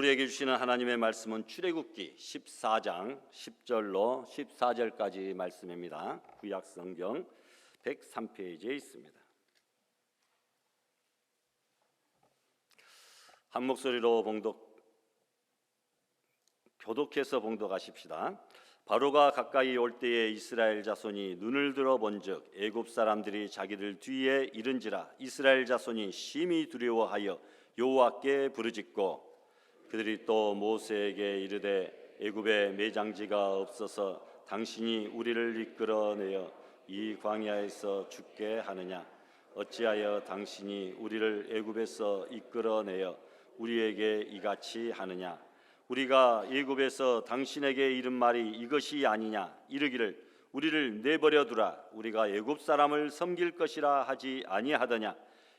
우리에게 주시는 하나님의 말씀은 출애굽기 14장 10절로 14절까지 말씀입니다. 구약 성경 103페이지에 있습니다. 한 목소리로 교독해서 봉독하십시다. 바로가 가까이 올 때에 이스라엘 자손이 눈을 들어 본즉 애굽 사람들이 자기들 뒤에 이른지라 이스라엘 자손이 심히 두려워하여 여호와께 부르짖고 그들이 또 모세에게 이르되 애굽에 매장지가 없어서 당신이 우리를 이끌어내어 이 광야에서 죽게 하느냐? 어찌하여 당신이 우리를 애굽에서 이끌어내어 우리에게 이같이 하느냐? 우리가 애굽에서 당신에게 이른 말이 이것이 아니냐? 이르기를 우리를 내버려 두라. 우리가 애굽 사람을 섬길 것이라 하지 아니하더냐?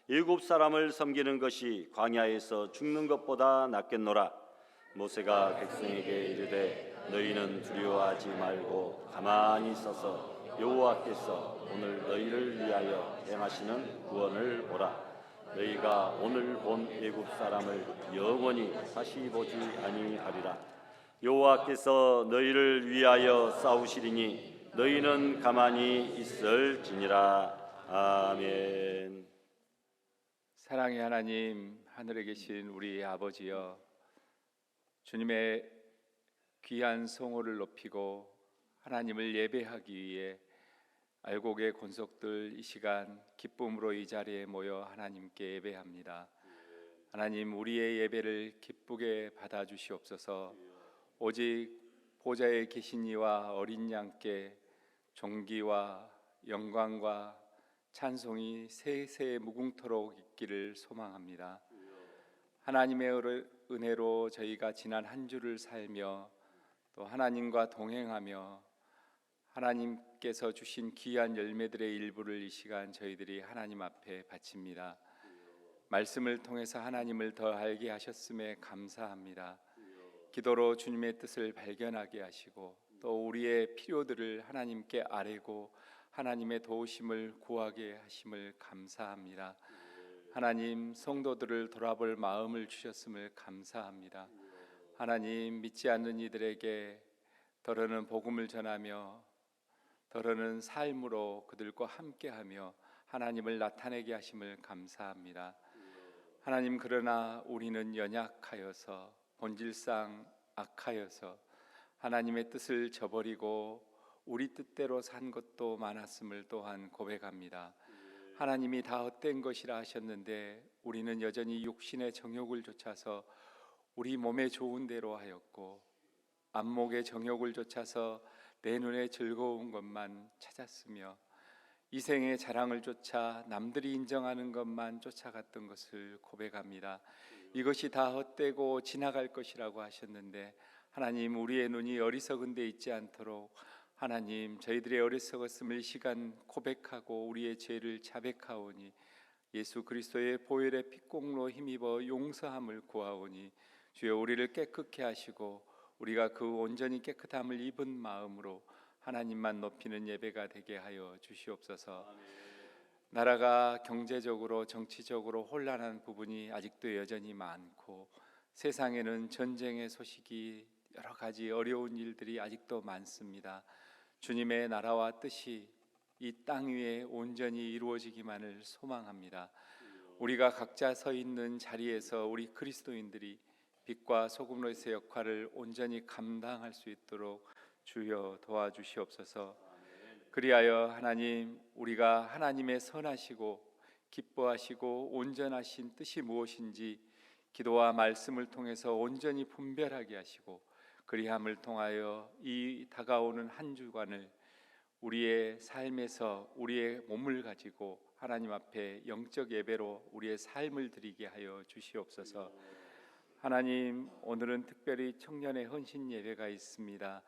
애굽 사람을 섬기는 것이 광야에서 죽는 것보다 낫겠노라. 모세가 백성에게 이르되 너희는 두려워하지 말고 가만히 서서 여호와께서 오늘 너희를 위하여 행하시는 구원을 보라. 너희가 오늘 본 애굽 사람을 영원히 다시 보지 아니하리라. 여호와께서 너희를 위하여 싸우시리니 너희는 가만히 있을지니라. 아멘. 사랑의 하나님, 하늘에 계신 우리 아버지여, 주님의 귀한 성호를 높이고 하나님을 예배하기 위해 알곡의 권속들 이 시간 기쁨으로 이 자리에 모여 하나님께 예배합니다. 하나님, 우리의 예배를 기쁘게 받아주시옵소서. 오직 보좌에 계신 이와 어린 양께 존귀와 영광과 찬송이 세세 무궁토록 있기를 소망합니다. 하나님의 은혜로 저희가 지난 한 주를 살며 또 하나님과 동행하며 하나님께서 주신 귀한 열매들의 일부를 이 시간 저희들이 하나님 앞에 바칩니다. 말씀을 통해서 하나님을 더 알게 하셨음에 감사합니다. 기도로 주님의 뜻을 발견하게 하시고 또 우리의 필요들을 하나님께 아뢰고 하나님의 도우심을 구하게 하심을 감사합니다. 하나님, 성도들을 돌아볼 마음을 주셨음을 감사합니다. 하나님, 믿지 않는 이들에게 더러는 복음을 전하며 더러는 삶으로 그들과 함께하며 하나님을 나타내게 하심을 감사합니다. 하나님, 그러나 우리는 연약하여서 본질상 악하여서 하나님의 뜻을 저버리고 우리 뜻대로 산 것도 많았음을 또한 고백합니다. 하나님이 다 헛된 것이라 하셨는데 우리는 여전히 육신의 정욕을 좇아서 우리 몸에 좋은 대로 하였고 안목의 정욕을 좇아서 내 눈에 즐거운 것만 찾았으며 이생의 자랑을 쫓아 남들이 인정하는 것만 쫓아갔던 것을 고백합니다. 이것이 다 헛되고 지나갈 것이라고 하셨는데 하나님, 우리의 눈이 어리석은 데 있지 않도록 하나님, 저희들의 어리석었음을 이 시간 고백하고 우리의 죄를 자백하오니 예수 그리스도의 보혈의 피공로 힘입어 용서함을 구하오니 주여 우리를 깨끗게 하시고 우리가 그 온전히 깨끗함을 입은 마음으로 하나님만 높이는 예배가 되게 하여 주시옵소서. 나라가 경제적으로 정치적으로 혼란한 부분이 아직도 여전히 많고 세상에는 전쟁의 소식이 여러 가지 어려운 일들이 아직도 많습니다. 주님의 나라와 뜻이 이 땅 위에 온전히 이루어지기만을 소망합니다. 우리가 각자 서 있는 자리에서 우리 그리스도인들이 빛과 소금로서의 역할을 온전히 감당할 수 있도록 주여 도와주시옵소서. 그리하여 하나님, 우리가 하나님의 선하시고 기뻐하시고 온전하신 뜻이 무엇인지 기도와 말씀을 통해서 온전히 분별하게 하시고 그리함을 통하여 이 다가오는 한 주간을 우리의 삶에서 우리의 몸을 가지고 하나님 앞에 영적 예배로 우리의 삶을 드리게 하여 주시옵소서. 하나님, 오늘은 특별히 청년의 헌신 예배가 있습니다.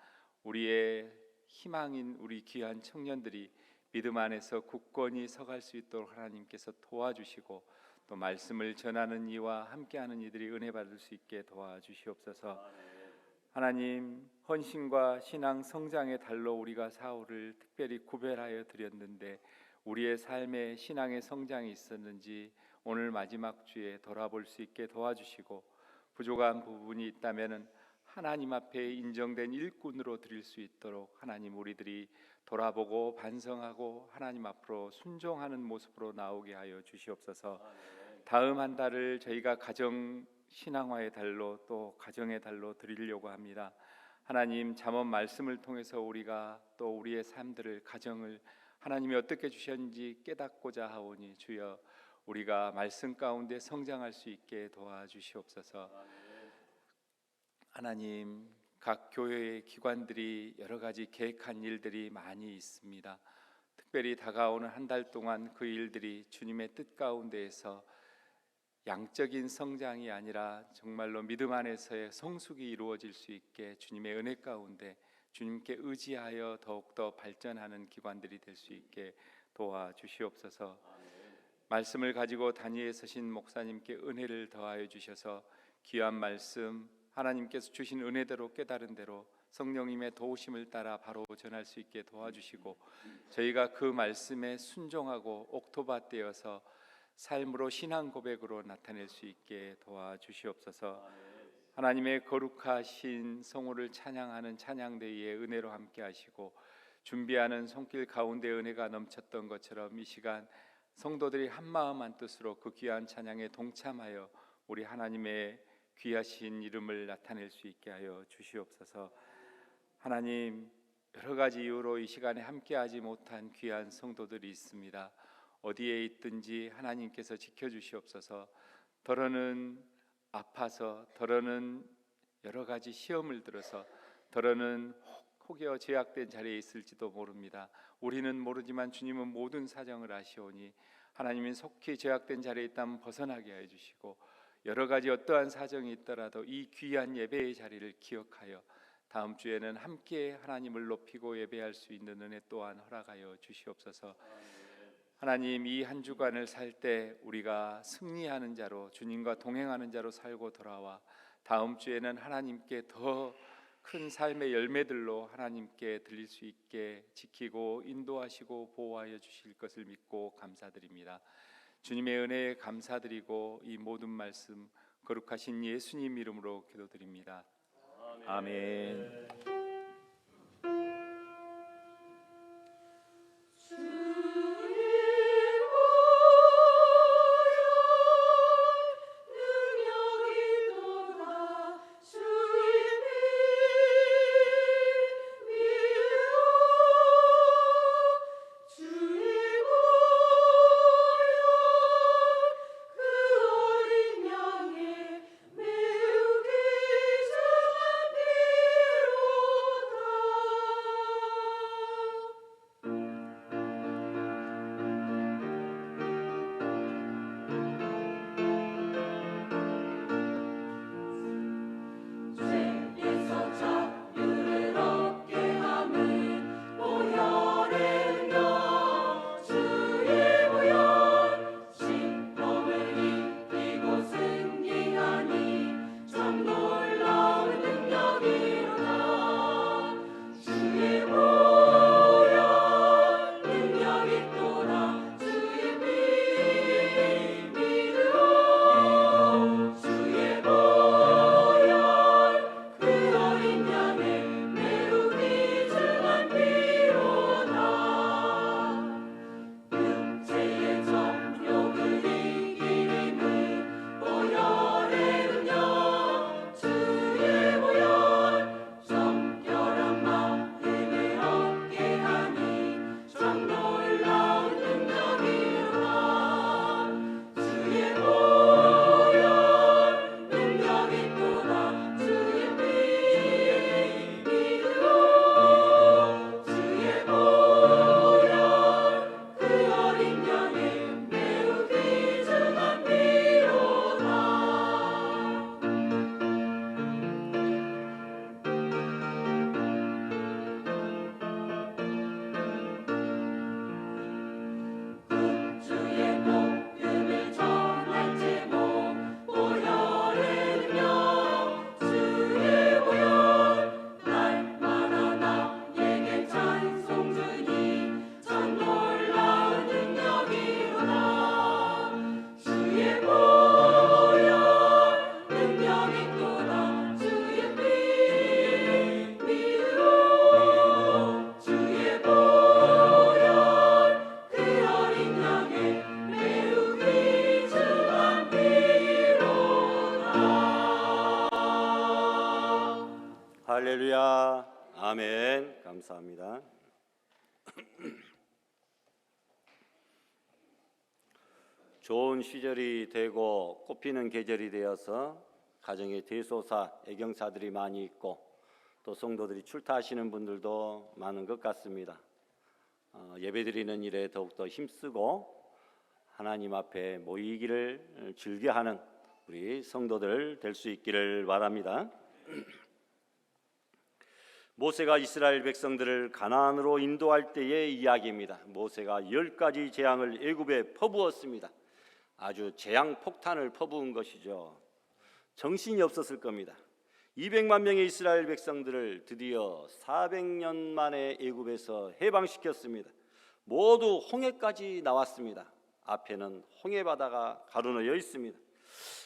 우리의 희망인 우리 귀한 청년들이 믿음 안에서 굳건히 서갈 수 있도록 하나님께서 도와주시고 또 말씀을 전하는 이와 함께하는 이들이 은혜 받을 수 있게 도와주시옵소서. 하나님, 헌신과 신앙 성장의 달로 우리가 사울을 특별히 구별하여 드렸는데 우리의 삶에 신앙의 성장이 있었는지 오늘 마지막 주에 돌아볼 수 있게 도와주시고 부족한 부분이 있다면은 하나님 앞에 인정된 일꾼으로 드릴 수 있도록 하나님 우리들이 돌아보고 반성하고 하나님 앞으로 순종하는 모습으로 나오게 하여 주시옵소서. 다음 한 달을 저희가 가정 신앙화의 달로 또 가정의 달로 드리려고 합니다. 하나님 잠언 말씀을 통해서 우리가 또 우리의 삶들을 가정을 하나님이 어떻게 주셨는지 깨닫고자 하오니 주여 우리가 말씀 가운데 성장할 수 있게 도와주시옵소서. 하나님 각 교회의 기관들이 여러 가지 계획한 일들이 많이 있습니다. 특별히 다가오는 한 달 동안 그 일들이 주님의 뜻 가운데에서 양적인 성장이 아니라 정말로 믿음 안에서의 성숙이 이루어질 수 있게 주님의 은혜 가운데 주님께 의지하여 더욱더 발전하는 기관들이 될 수 있게 도와주시옵소서. 말씀을 가지고 단위에 서신 목사님께 은혜를 더하여 주셔서 귀한 말씀 하나님께서 주신 은혜대로 깨달은 대로 성령님의 도우심을 따라 바로 전할 수 있게 도와주시고 저희가 그 말씀에 순종하고 옥토밭되어서 삶으로 신앙 고백으로 나타낼 수 있게 도와주시옵소서. 하나님의 거룩하신 성호를 찬양하는 찬양대회의 은혜로 함께 하시고 준비하는 손길 가운데 은혜가 넘쳤던 것처럼 이 시간 성도들이 한마음 한뜻으로 그 귀한 찬양에 동참하여 우리 하나님의 귀하신 이름을 나타낼 수 있게 하여 주시옵소서. 하나님 여러 가지 이유로 이 시간에 함께하지 못한 귀한 성도들이 있습니다. 어디에 있든지 하나님께서 지켜주시옵소서. 더러는 아파서 더러는 여러 가지 시험을 들어서 더러는 혹여 제약된 자리에 있을지도 모릅니다. 우리는 모르지만 주님은 모든 사정을 아시오니 하나님은 속히 제약된 자리에 있다면 벗어나게 해주시고 여러 가지 어떠한 사정이 있더라도 이 귀한 예배의 자리를 기억하여 다음 주에는 함께 하나님을 높이고 예배할 수 있는 은혜 또한 허락하여 주시옵소서. 하나님 이 한 주간을 살 때 우리가 승리하는 자로 주님과 동행하는 자로 살고 돌아와 다음 주에는 하나님께 더 큰 삶의 열매들로 하나님께 드릴 수 있게 지키고 인도하시고 보호하여 주실 것을 믿고 감사드립니다. 주님의 은혜에 감사드리고 이 모든 말씀 거룩하신 예수님 이름으로 기도드립니다. 아멘. 할렐루야. 아멘. 감사합니다. 좋은 시절이 되고 꽃피는 계절이 되어서 가정에 대소사, 애경사들이 많이 있고 또 성도들이 출타하시는 분들도 많은 것 같습니다. 예배드리는 일에 더욱더 힘쓰고 하나님 앞에 모이기를 즐겨하는 우리 성도들 될 수 있기를 바랍니다. 모세가 이스라엘 백성들을 가나안으로 인도할 때의 이야기입니다. 모세가 10가지 재앙을 애굽에 퍼부었습니다. 아주 재앙 폭탄을 퍼부은 것이죠. 정신이 없었을 겁니다. 200만 명의 이스라엘 백성들을 드디어 400년 만에 애굽에서 해방시켰습니다. 모두 홍해까지 나왔습니다. 앞에는 홍해 바다가 가로놓여 있습니다.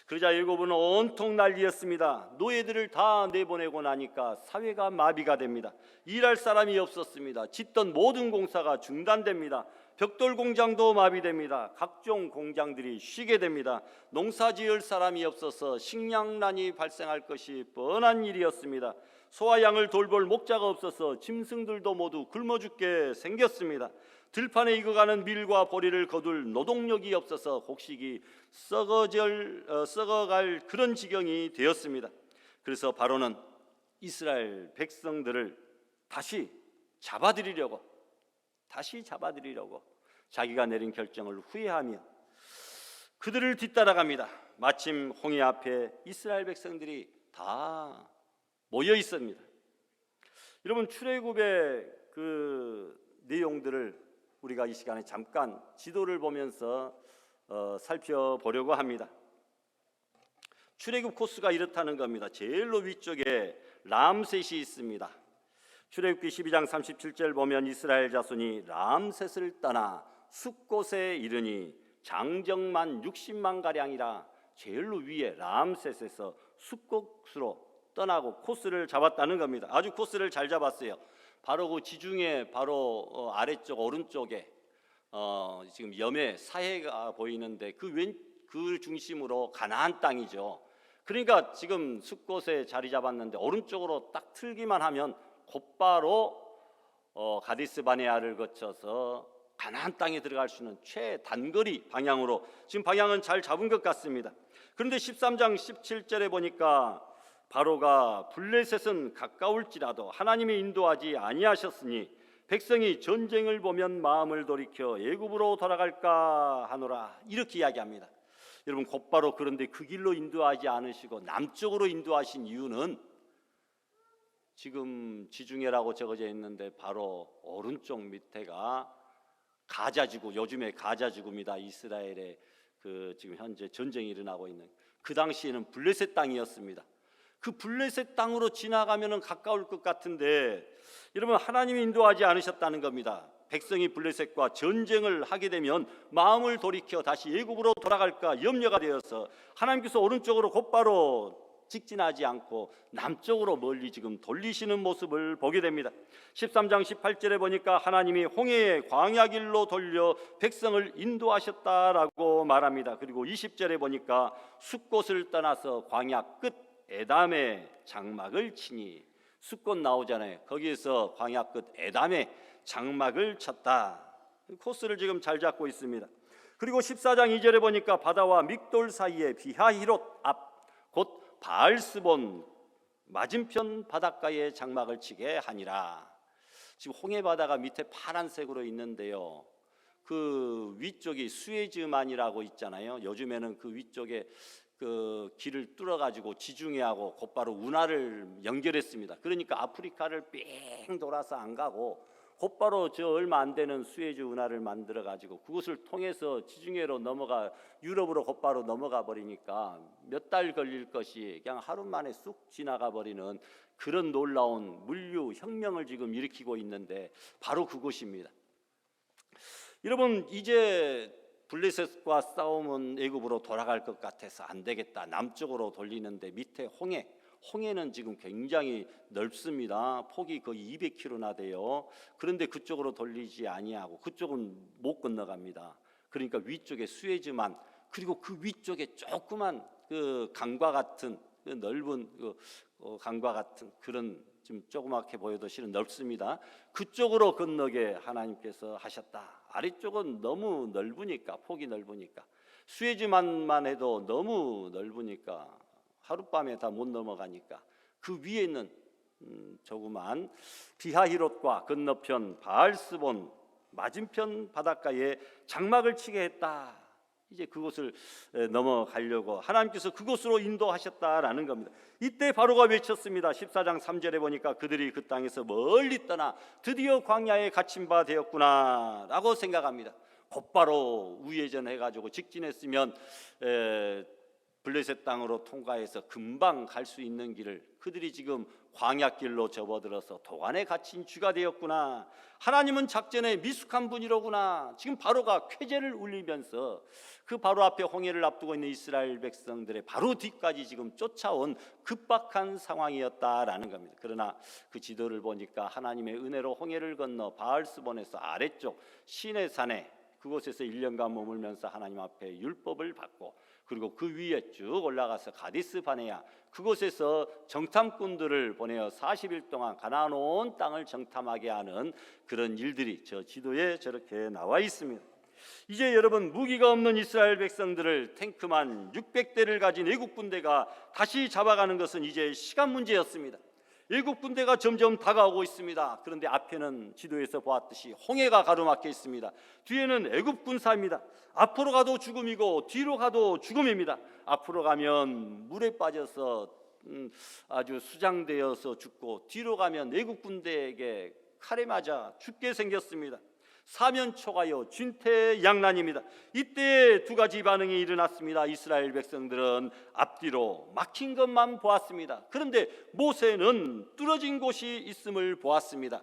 그러자 애굽은 온통 난리였습니다. 노예들을 다 내보내고 나니까 사회가 마비가 됩니다. 일할 사람이 없었습니다. 짓던 모든 공사가 중단됩니다. 벽돌 공장도 마비됩니다. 각종 공장들이 쉬게 됩니다. 농사 지을 사람이 없어서 식량난이 발생할 것이 뻔한 일이었습니다. 소와 양을 돌볼 목자가 없어서 짐승들도 모두 굶어 죽게 생겼습니다. 들판에 익어가는 밀과 보리를 거둘 노동력이 없어서 곡식이 썩어갈 그런 지경이 되었습니다. 그래서 바로는 이스라엘 백성들을 다시 잡아들이려고 자기가 내린 결정을 후회하며 그들을 뒤따라갑니다. 마침 홍해 앞에 이스라엘 백성들이 다 모여 있습니다. 여러분, 출애굽의 그 내용들을 우리가 이 시간에 잠깐 지도를 보면서 살펴보려고 합니다. 출애굽 코스가 이렇다는 겁니다. 제일로 위쪽에 람셋이 있습니다. 출애굽기 12장 37절 보면 이스라엘 자손이 람셋을 떠나 숫곳에 이르니 장정만 60만 가량이라 제일로 위에 람셋에서 숫곳으로 떠나고 코스를 잡았다는 겁니다. 아주 코스를 잘 잡았어요. 바로 그 지중해 바로 아래쪽 오른쪽에 지금 염해 사해가 보이는데 그 중심으로 가나안 땅이죠. 그러니까 지금 숫곳에 자리 잡았는데 오른쪽으로 딱 틀기만 하면 곧바로 가디스 바네아를 거쳐서 가나안 땅에 들어갈 수 있는 최단거리 방향으로 지금 방향은 잘 잡은 것 같습니다. 그런데 13장 17절에 보니까 바로가 블레셋은 가까울지라도 하나님이 인도하지 아니하셨으니 백성이 전쟁을 보면 마음을 돌이켜 애굽으로 돌아갈까 하노라, 이렇게 이야기합니다. 여러분, 곧바로 그런데 그 길로 인도하지 않으시고 남쪽으로 인도하신 이유는 지금 지중해라고 적어져 있는데 바로 오른쪽 밑에가 가자지구, 요즘에 가자지구입니다. 이스라엘의 그 지금 현재 전쟁이 일어나고 있는 그 당시에는 블레셋 땅이었습니다. 그 블레셋 땅으로 지나가면은 가까울 것 같은데 여러분, 하나님이 인도하지 않으셨다는 겁니다. 백성이 블레셋과 전쟁을 하게 되면 마음을 돌이켜 다시 애굽으로 돌아갈까 염려가 되어서 하나님께서 오른쪽으로 곧바로 직진하지 않고 남쪽으로 멀리 지금 돌리시는 모습을 보게 됩니다. 13장 18절에 보니까 하나님이 홍해의 광야 길로 돌려 백성을 인도하셨다라고 말합니다. 그리고 20절에 보니까 숫곳을 떠나서 광야 끝 에담에 장막을 치니, 숫곳 나오잖아요. 거기에서 광야 끝 에담에 장막을 쳤다. 코스를 지금 잘 잡고 있습니다. 그리고 14장 2절에 보니까 바다와 믹돌 사이에 비하히롯 앞 곧 바알스본 맞은편 바닷가에 장막을 치게 하니라. 지금 홍해 바다가 밑에 파란색으로 있는데요, 그 위쪽이 수에즈만이라고 있잖아요. 요즘에는 그 위쪽에 그 길을 뚫어가지고 지중해하고 곧바로 운하를 연결했습니다. 그러니까 아프리카를 삥 돌아서 안 가고 곧바로 저 얼마 안 되는 수에즈 운하를 만들어가지고 그곳을 통해서 지중해로 넘어가 유럽으로 곧바로 넘어가 버리니까 몇 달 걸릴 것이 그냥 하루 만에 쑥 지나가 버리는 그런 놀라운 물류 혁명을 지금 일으키고 있는데 바로 그곳입니다. 여러분, 이제 블레셋과 싸우면 애굽으로 돌아갈 것 같아서 안 되겠다, 남쪽으로 돌리는데 밑에 홍해는 지금 굉장히 넓습니다. 폭이 거의 200km나 돼요. 그런데 그쪽으로 돌리지 아니하고 그쪽은 못 건너갑니다. 그러니까 위쪽에 수에즈만, 그리고 그 위쪽에 조그만 그 강과 같은 그 넓은 강과 같은 그런 좀 조그맣게 보여도 실은 넓습니다. 그쪽으로 건너게 하나님께서 하셨다. 아래쪽은 너무 넓으니까, 폭이 넓으니까, 수에즈만만 해도 너무 넓으니까 하룻밤에 다 못 넘어가니까 그 위에 있는 조그만 비하히롯과 건너편 바알스본 맞은편 바닷가에 장막을 치게 했다. 이제 그곳을 넘어가려고 하나님께서 그곳으로 인도하셨다라는 겁니다. 이때 바로가 외쳤습니다. 14장 3절에 보니까 그들이 그 땅에서 멀리 떠나 드디어 광야에 갇힌 바 되었구나 라고 생각합니다. 곧바로 우회전해가지고 직진했으면 블레셋 땅으로 통과해서 금방 갈 수 있는 길을 그들이 지금 광야길로 접어들어서 도관에 갇힌 쥐가 되었구나. 하나님은 작전에 미숙한 분이로구나. 지금 바로가 쾌재를 울리면서 그 바로 앞에 홍해를 앞두고 있는 이스라엘 백성들의 바로 뒤까지 지금 쫓아온 급박한 상황이었다라는 겁니다. 그러나 그 지도를 보니까 하나님의 은혜로 홍해를 건너 바알스본에서 아래쪽 시내산에 그곳에서 1년간 머물면서 하나님 앞에 율법을 받고, 그리고 그 위에 쭉 올라가서 가디스 바네아 그곳에서 정탐꾼들을 보내어 40일 동안 가나안 온 땅을 정탐하게 하는 그런 일들이 저 지도에 저렇게 나와 있습니다. 이제 여러분, 무기가 없는 이스라엘 백성들을 탱크만 600대를 가진 애국 군대가 다시 잡아가는 것은 이제 시간 문제였습니다. 애국 군대가 점점 다가오고 있습니다. 그런데 앞에는 지도에서 보았듯이 홍해가 가로막혀 있습니다. 뒤에는 애국 군사입니다. 앞으로 가도 죽음이고 뒤로 가도 죽음입니다. 앞으로 가면 물에 빠져서 아주 수장되어서 죽고, 뒤로 가면 애국 군대에게 칼에 맞아 죽게 생겼습니다. 사면초가요 진퇴양난입니다. 이때 두 가지 반응이 일어났습니다. 이스라엘 백성들은 앞뒤로 막힌 것만 보았습니다. 그런데 모세는 뚫어진 곳이 있음을 보았습니다.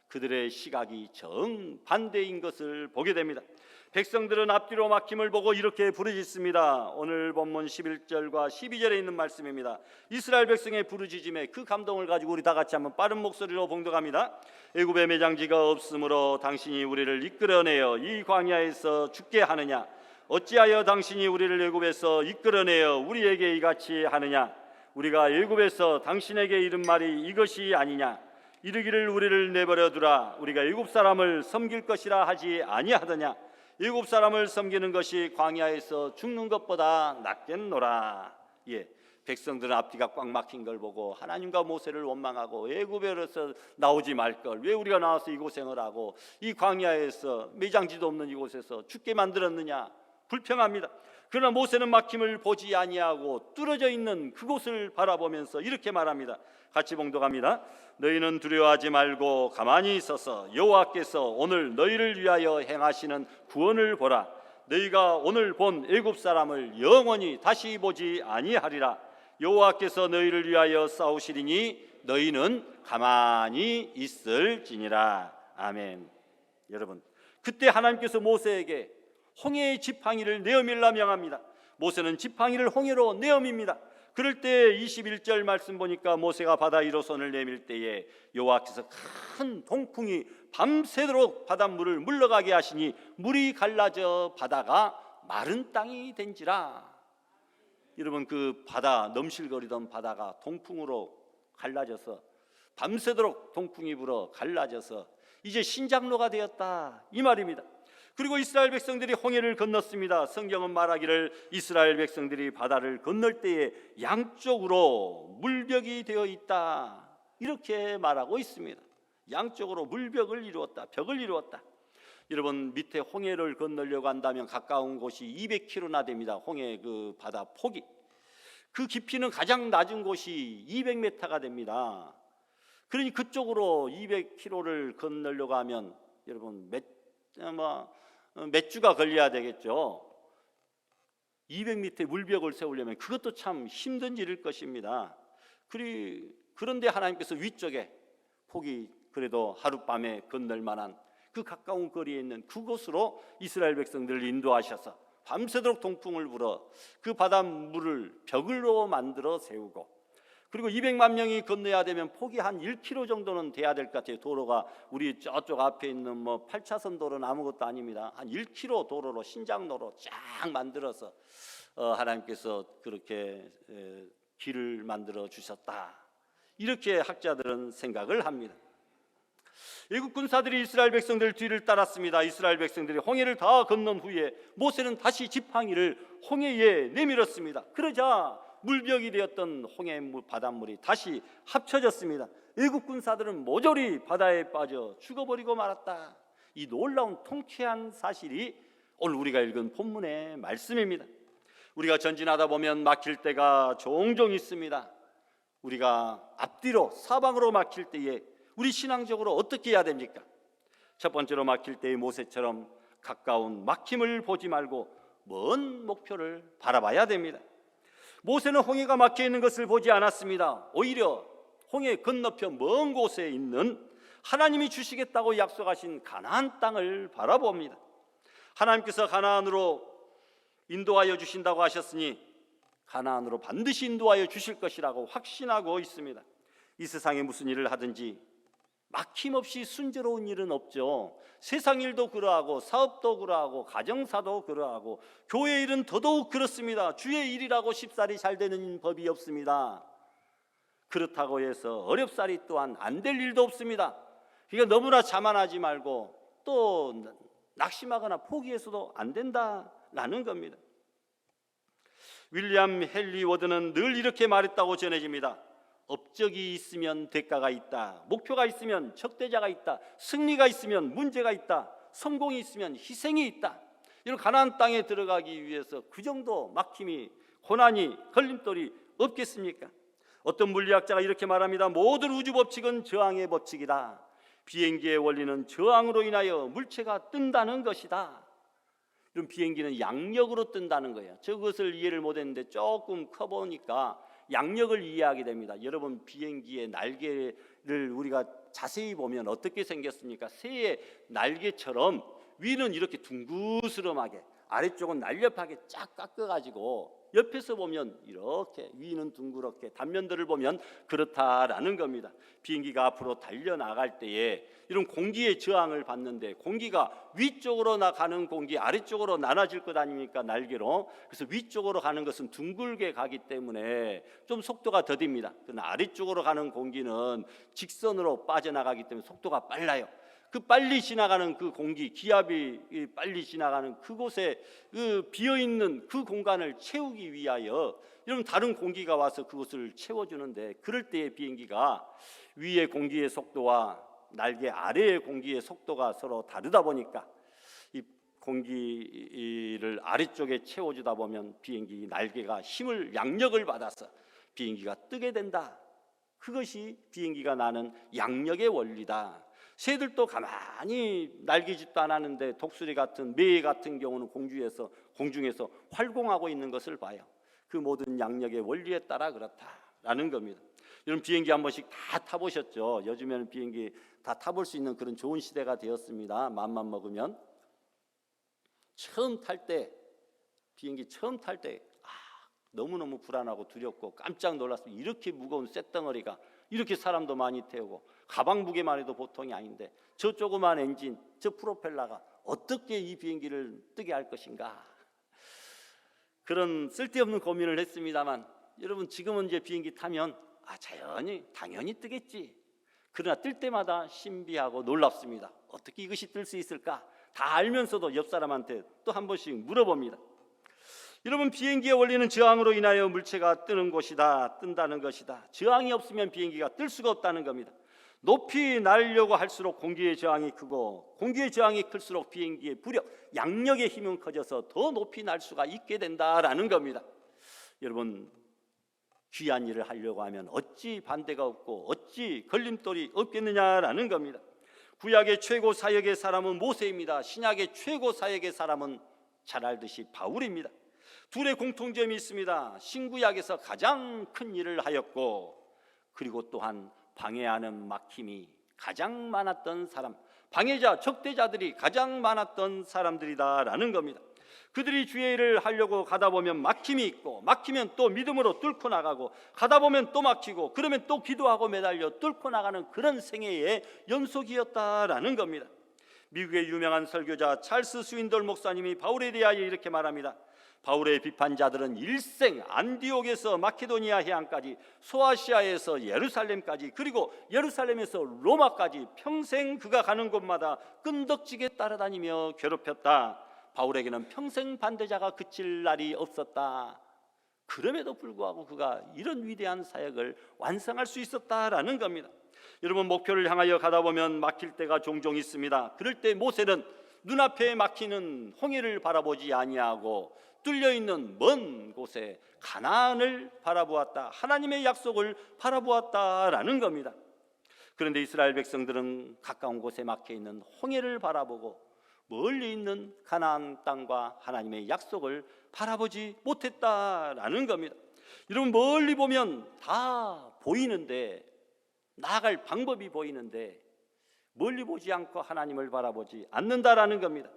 그들의 시각이 정반대인 것을 보게 됩니다. 백성들은 앞뒤로 막힘을 보고 이렇게 부르짖습니다. 오늘 본문 11절과 12절에 있는 말씀입니다. 이스라엘 백성의 부르짖음에 그 감동을 가지고 우리 다 같이 한번 빠른 목소리로 봉독합니다. 애굽에 매장지가 없으므로 당신이 우리를 이끌어내어 이 광야에서 죽게 하느냐? 어찌하여 당신이 우리를 애굽에서 이끌어내어 우리에게 이같이 하느냐? 우리가 애굽에서 당신에게 이른 말이 이것이 아니냐? 이르기를 우리를 내버려 두라. 우리가 애굽 사람을 섬길 것이라 하지 아니하더냐? 애굽 사람을 섬기는 것이 광야에서 죽는 것보다 낫겠노라. 백성들은 앞뒤가 꽉 막힌 걸 보고 하나님과 모세를 원망하고, 애굽에서 나오지 말 걸 왜 우리가 나와서 이 고생을 하고 이 광야에서 매장지도 없는 이곳에서 죽게 만들었느냐, 불평합니다. 그러나 모세는 막힘을 보지 아니하고 뚫어져 있는 그곳을 바라보면서 이렇게 말합니다. 같이 봉독합니다. 너희는 두려워하지 말고 가만히 있어서 여호와께서 오늘 너희를 위하여 행하시는 구원을 보라. 너희가 오늘 본 애굽 사람을 영원히 다시 보지 아니하리라. 여호와께서 너희를 위하여 싸우시리니 너희는 가만히 있을지니라. 아멘. 여러분, 그때 하나님께서 모세에게 홍해의 지팡이를 내어밀라 명합니다. 모세는 지팡이를 홍해로 내어밉니다. 그럴 때 21절 말씀 보니까 모세가 바다 위로 손을 내밀 때에 여호와께서 큰 동풍이 밤새도록 바닷물을 물러가게 하시니 물이 갈라져 바다가 마른 땅이 된지라. 여러분, 그 바다, 넘실거리던 바다가 동풍으로 갈라져서 밤새도록 동풍이 불어 갈라져서 이제 신장로가 되었다, 이 말입니다. 그리고 이스라엘 백성들이 홍해를 건넜습니다. 성경은 말하기를 이스라엘 백성들이 바다를 건널 때에 양쪽으로 물벽이 되어 있다, 이렇게 말하고 있습니다. 양쪽으로 물벽을 이루었다, 벽을 이루었다. 여러분, 밑에 홍해를 건너려고 한다면 가까운 곳이 200km나 됩니다. 홍해 그 바다 폭이. 그 깊이는 가장 낮은 곳이 200m가 됩니다. 그러니 그쪽으로 200km를 건너려고 하면 여러분 몇 주가 걸려야 되겠죠. 200m의 물벽을 세우려면 그것도 참 힘든 일일 것입니다. 그런데 하나님께서 위쪽에 폭이 그래도 하룻밤에 건널 만한 그 가까운 거리에 있는 그곳으로 이스라엘 백성들을 인도하셔서 밤새도록 동풍을 불어 그 바닷물을 벽으로 만들어 세우고, 그리고 200만 명이 건너야 되면 폭이 한 1km 정도는 돼야 될 것 같아요. 도로가 우리 저쪽 앞에 있는 8차선 도로는 아무것도 아닙니다. 한 1km 도로로, 신장로로 쫙 만들어서 하나님께서 그렇게 길을 만들어 주셨다. 이렇게 학자들은 생각을 합니다. 애국 군사들이 이스라엘 백성들 뒤를 따랐습니다. 이스라엘 백성들이 홍해를 다 건넌 후에 모세는 다시 지팡이를 홍해에 내밀었습니다. 그러자 물벽이 되었던 홍해 바닷물이 다시 합쳐졌습니다. 애국 군사들은 모조리 바다에 빠져 죽어버리고 말았다. 이 놀라운 통쾌한 사실이 오늘 우리가 읽은 본문의 말씀입니다. 우리가 전진하다 보면 막힐 때가 종종 있습니다. 우리가 앞뒤로 사방으로 막힐 때에 우리 신앙적으로 어떻게 해야 됩니까? 첫 번째로 막힐 때의 모세처럼 가까운 막힘을 보지 말고 먼 목표를 바라봐야 됩니다. 모세는 홍해가 막혀 있는 것을 보지 않았습니다. 오히려 홍해 건너편 먼 곳에 있는 하나님이 주시겠다고 약속하신 가나안 땅을 바라봅니다. 하나님께서 가나안으로 인도하여 주신다고 하셨으니 가나안으로 반드시 인도하여 주실 것이라고 확신하고 있습니다. 이 세상에 무슨 일을 하든지 막힘없이 순조로운 일은 없죠. 세상 일도 그러하고 사업도 그러하고 가정사도 그러하고 교회 일은 더더욱 그렇습니다. 주의 일이라고 쉽사리 잘 되는 법이 없습니다. 그렇다고 해서 어렵사리 또한 안 될 일도 없습니다. 그러니까 너무나 자만하지 말고 또 낙심하거나 포기해서도 안 된다라는 겁니다. 윌리엄 헨리 워드는 늘 이렇게 말했다고 전해집니다. 업적이 있으면 대가가 있다. 목표가 있으면 적대자가 있다. 승리가 있으면 문제가 있다. 성공이 있으면 희생이 있다. 이런 가나안 땅에 들어가기 위해서 그 정도 막힘이, 고난이, 걸림돌이 없겠습니까? 어떤 물리학자가 이렇게 말합니다. 모든 우주 법칙은 저항의 법칙이다. 비행기의 원리는 저항으로 인하여 물체가 뜬다는 것이다. 이런 비행기는 양력으로 뜬다는 거예요. 저것을 이해를 못했는데 조금 커보니까 양력을 이해하게 됩니다. 여러분, 비행기의 날개를 우리가 자세히 보면 어떻게 생겼습니까? 새의 날개처럼 위는 이렇게 둥그스름하게, 아래쪽은 날렵하게 쫙 깎아가지고 옆에서 보면 이렇게, 위는 둥그렇게, 단면들을 보면 그렇다라는 겁니다. 비행기가 앞으로 달려나갈 때에 이런 공기의 저항을 받는데, 공기가 위쪽으로 나가는 공기, 아래쪽으로 나눠질 것 아닙니까? 날개로. 그래서 위쪽으로 가는 것은 둥글게 가기 때문에 좀 속도가 더딥니다. 그러나 아래쪽으로 가는 공기는 직선으로 빠져나가기 때문에 속도가 빨라요. 그 빨리 지나가는 그 공기, 기압이 빨리 지나가는 그곳에 그 비어있는 그 공간을 채우기 위하여 이런 다른 공기가 와서 그것을 채워주는데, 그럴 때의 비행기가 위의 공기의 속도와 날개 아래의 공기의 속도가 서로 다르다 보니까 이 공기를 아래쪽에 채워주다 보면 비행기 날개가 힘을, 양력을 받아서 비행기가 뜨게 된다. 그것이 비행기가 나는 양력의 원리다. 새들도 가만히 날개짓도 안 하는데 독수리 같은, 매 같은 경우는 공중에서 활공하고 있는 것을 봐요. 그 모든 양력의 원리에 따라 그렇다라는 겁니다. 여러분, 비행기 한 번씩 다 타보셨죠? 요즘에는 비행기 다 타볼 수 있는 그런 좋은 시대가 되었습니다. 맘만 먹으면. 비행기 처음 탈 때 너무너무 불안하고 두렵고 깜짝 놀랐습니다. 이렇게 무거운 쇳덩어리가 이렇게 사람도 많이 태우고 가방 무게만 해도 보통이 아닌데 저 조그만 엔진, 저 프로펠러가 어떻게 이 비행기를 뜨게 할 것인가, 그런 쓸데없는 고민을 했습니다만, 여러분, 지금은 이제 비행기 타면 당연히 뜨겠지. 그러나 뜰 때마다 신비하고 놀랍습니다. 어떻게 이것이 뜰 수 있을까? 다 알면서도 옆 사람한테 또 한 번씩 물어봅니다. 여러분, 비행기의 원리는 저항으로 인하여 물체가 뜬다는 것이다. 저항이 없으면 비행기가 뜰 수가 없다는 겁니다. 높이 날려고 할수록 공기의 저항이 크고, 공기의 저항이 클수록 비행기의 부력, 양력의 힘은 커져서 더 높이 날 수가 있게 된다라는 겁니다. 여러분, 귀한 일을 하려고 하면 어찌 반대가 없고 어찌 걸림돌이 없겠느냐라는 겁니다. 구약의 최고 사역의 사람은 모세입니다. 신약의 최고 사역의 사람은 잘 알듯이 바울입니다. 둘의 공통점이 있습니다. 신구약에서 가장 큰 일을 하였고, 그리고 또한 방해하는 막힘이 가장 많았던 사람, 방해자, 적대자들이 가장 많았던 사람들이다라는 겁니다. 그들이 주의 일을 하려고 가다 보면 막힘이 있고, 막히면 또 믿음으로 뚫고 나가고, 가다 보면 또 막히고, 그러면 또 기도하고 매달려 뚫고 나가는 그런 생애의 연속이었다라는 겁니다. 미국의 유명한 설교자 찰스 스윈돌 목사님이 바울에 대하여 이렇게 말합니다. 바울의 비판자들은 일생 안디옥에서 마케도니아 해안까지, 소아시아에서 예루살렘까지, 그리고 예루살렘에서 로마까지 평생 그가 가는 곳마다 끈덕지게 따라다니며 괴롭혔다. 바울에게는 평생 반대자가 그칠 날이 없었다. 그럼에도 불구하고 그가 이런 위대한 사역을 완성할 수 있었다라는 겁니다. 여러분, 목표를 향하여 가다 보면 막힐 때가 종종 있습니다. 그럴 때 모세는 눈앞에 막히는 홍해를 바라보지 아니하고 뚫려있는 먼 곳에 가나안을 바라보았다. 하나님의 약속을 바라보았다라는 겁니다. 그런데 이스라엘 백성들은 가까운 곳에 막혀있는 홍해를 바라보고 멀리 있는 가나안 땅과 하나님의 약속을 바라보지 못했다라는 겁니다. 여러분, 멀리 보면 다 보이는데, 나아갈 방법이 보이는데 멀리 보지 않고 하나님을 바라보지 않는다라는 겁니다.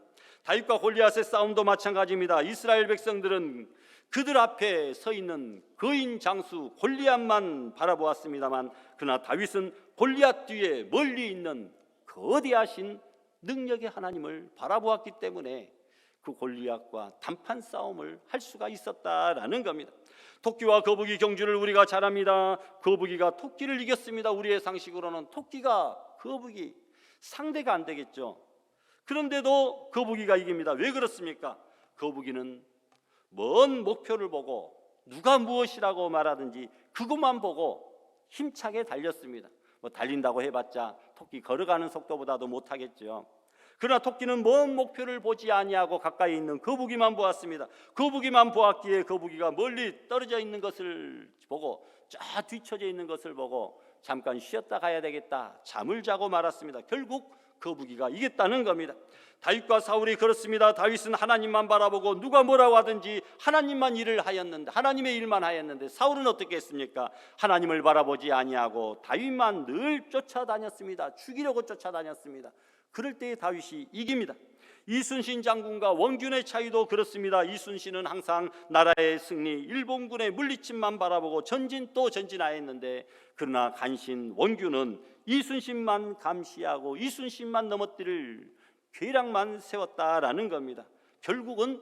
다윗과 골리앗의 싸움도 마찬가지입니다. 이스라엘 백성들은 그들 앞에 서 있는 거인 장수 골리앗만 바라보았습니다만, 그러나 다윗은 골리앗 뒤에 멀리 있는 거대하신 능력의 하나님을 바라보았기 때문에 그 골리앗과 단판 싸움을 할 수가 있었다라는 겁니다. 토끼와 거북이 경주를 우리가 잘 압니다. 거북이가 토끼를 이겼습니다. 우리의 상식으로는 토끼가 거북이 상대가 안 되겠죠. 그런데도 거북이가 이깁니다. 왜 그렇습니까? 거북이는 먼 목표를 보고 누가 무엇이라고 말하든지 그것만 보고 힘차게 달렸습니다. 달린다고 해봤자 토끼 걸어가는 속도보다도 못하겠죠. 그러나 토끼는 먼 목표를 보지 아니하고 가까이 있는 거북이만 보았습니다. 거북이만 보았기에 거북이가 멀리 떨어져 있는 것을 보고, 쫙 뒤쳐져 있는 것을 보고 잠깐 쉬었다 가야 되겠다, 잠을 자고 말았습니다. 결국 거북이가 이겼다는 겁니다. 다윗과 사울이 그렇습니다. 다윗은 하나님만 바라보고 누가 뭐라고 하든지 하나님만 일을 하였는데, 하나님의 일만 하였는데, 사울은 어떻게 했습니까? 하나님을 바라보지 아니하고 다윗만 늘 쫓아다녔습니다. 죽이려고 쫓아다녔습니다. 그럴 때 다윗이 이깁니다. 이순신 장군과 원균의 차이도 그렇습니다. 이순신은 항상 나라의 승리, 일본군의 물리침만 바라보고 전진 또 전진하였는데, 그러나 간신 원균은 이순신만 감시하고 이순신만 넘어뜨릴 계략만 세웠다라는 겁니다. 결국은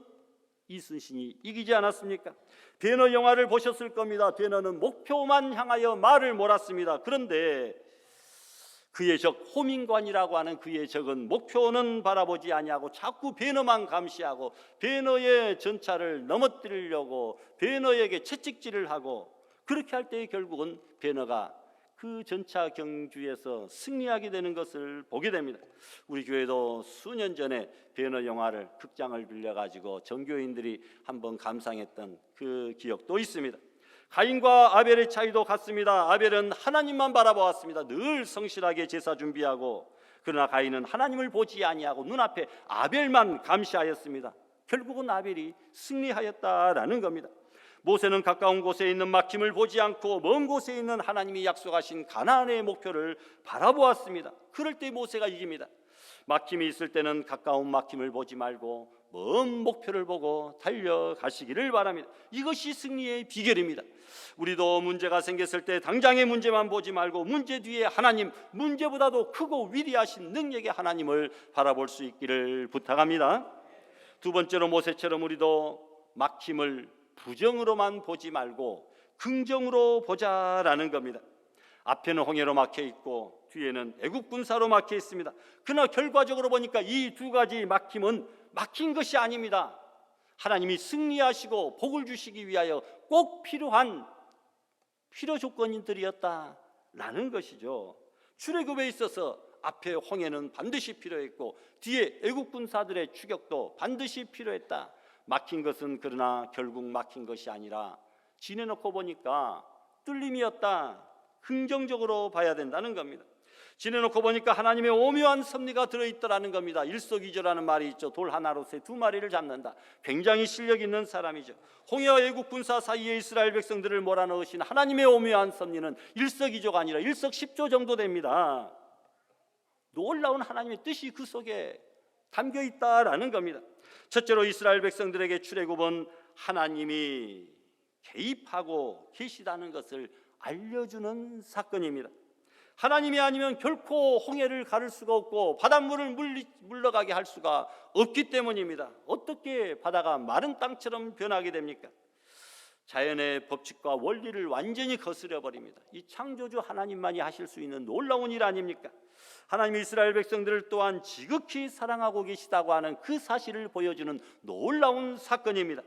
이순신이 이기지 않았습니까? 배너 영화를 보셨을 겁니다. 배너는 목표만 향하여 말을 몰았습니다. 그런데 그의 적 호민관이라고 하는 그의 적은 목표는 바라보지 아니하고 자꾸 배너만 감시하고 배너의 전차를 넘어뜨리려고 배너에게 채찍질을 하고, 그렇게 할 때 결국은 배너가 그 전차 경주에서 승리하게 되는 것을 보게 됩니다. 우리 교회도 수년 전에 배너 영화를 극장을 빌려가지고 전교인들이 한번 감상했던 그 기억도 있습니다. 가인과 아벨의 차이도 같습니다. 아벨은 하나님만 바라보았습니다. 늘 성실하게 제사 준비하고, 그러나 가인은 하나님을 보지 아니하고 눈앞에 아벨만 감시하였습니다. 결국은 아벨이 승리하였다라는 겁니다. 모세는 가까운 곳에 있는 막힘을 보지 않고 먼 곳에 있는 하나님이 약속하신 가나안의 목표를 바라보았습니다. 그럴 때 모세가 이깁니다. 막힘이 있을 때는 가까운 막힘을 보지 말고 먼 목표를 보고 달려가시기를 바랍니다. 이것이 승리의 비결입니다. 우리도 문제가 생겼을 때 당장의 문제만 보지 말고 문제 뒤에 하나님, 문제보다도 크고 위대하신 능력의 하나님을 바라볼 수 있기를 부탁합니다. 두 번째로 모세처럼 우리도 막힘을 부정으로만 보지 말고 긍정으로 보자라는 겁니다. 앞에는 홍해로 막혀 있고 뒤에는 애국 군사로 막혀 있습니다. 그러나 결과적으로 보니까 이 두 가지 막힘은 막힌 것이 아닙니다. 하나님이 승리하시고 복을 주시기 위하여 꼭 필요한 필요 조건들이었다라는 것이죠. 출애굽에 있어서 앞에 홍해는 반드시 필요했고 뒤에 애국 군사들의 추격도 반드시 필요했다. 막힌 것은 그러나 결국 막힌 것이 아니라 지내놓고 보니까 뚫림이었다. 긍정적으로 봐야 된다는 겁니다. 지내놓고 보니까 하나님의 오묘한 섭리가 들어있더라는 겁니다. 일석이조라는 말이 있죠. 돌 하나로 새 두 마리를 잡는다. 굉장히 실력 있는 사람이죠. 홍해와 애국 군사 사이에 이스라엘 백성들을 몰아넣으신 하나님의 오묘한 섭리는 일석이조가 아니라 일석십조 정도 됩니다. 놀라운 하나님의 뜻이 그 속에 담겨 있다라는 겁니다. 첫째로 이스라엘 백성들에게 출애굽은 하나님이 개입하고 계시다는 것을 알려주는 사건입니다. 하나님이 아니면 결코 홍해를 가를 수가 없고 바닷물을 물러가게 할 수가 없기 때문입니다. 어떻게 바다가 마른 땅처럼 변하게 됩니까? 자연의 법칙과 원리를 완전히 거스려 버립니다. 이 창조주 하나님만이 하실 수 있는 놀라운 일 아닙니까? 하나님이 이스라엘 백성들을 또한 지극히 사랑하고 계시다고 하는 그 사실을 보여주는 놀라운 사건입니다.